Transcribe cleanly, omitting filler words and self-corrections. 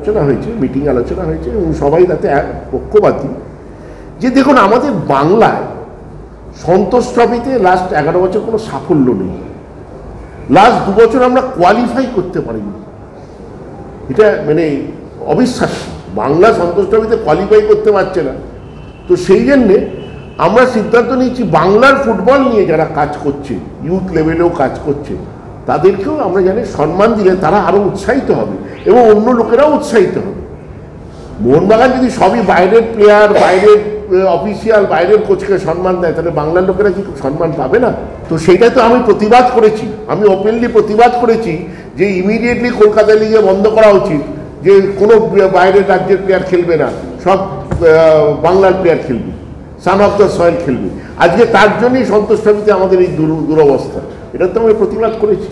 আলোচনা হয়েছে, মিটিং আলোচনা হয়েছে এবং সবাই তাতে পক্ষপাতী যে দেখুন আমাদের বাংলায় সন্তোষ ট্রফিতে লাস্ট 11 বছর কোনো সাফল্য নেই। লাস্ট 2 বছর আমরা কোয়ালিফাই করতে পারিনি, এটা মানে অবিশ্বাস্য। বাংলা সন্তোষ ট্রফিতে কোয়ালিফাই করতে পারছে না। তো সেই জন্যে আমরা সিদ্ধান্ত নিয়েছি বাংলার ফুটবল নিয়ে যারা কাজ করছে, ইউথ লেভেলেও কাজ করছে, তাদেরকেও আমরা জানি সম্মান দিলে তারা আরও উৎসাহিত হবে এবং অন্য লোকেরাও উৎসাহিত হবে। মোহনবাগান যদি সবই বাইরের প্লেয়ার, বাইরের অফিসিয়াল, বাইরের কোচকে সম্মান দেয়, তাহলে বাংলার লোকেরা কি সম্মান পাবে না? তো সেইটা তো আমি প্রতিবাদ করেছি, আমি ওপেনলি প্রতিবাদ করেছি যে ইমিডিয়েটলি কলকাতা লিগে বন্ধ করা উচিত, যে কোনো বাইরের রাজ্যের প্লেয়ার খেলবে না, সব বাংলার প্লেয়ার খেলবে, সান অফ দ্য সয়েল খেলবে। আজকে তার জন্যই সন্তোষ ট্রফিতে আমাদের এই দুরবস্থা, এটা তো আমি প্রতিবাদ করেছি।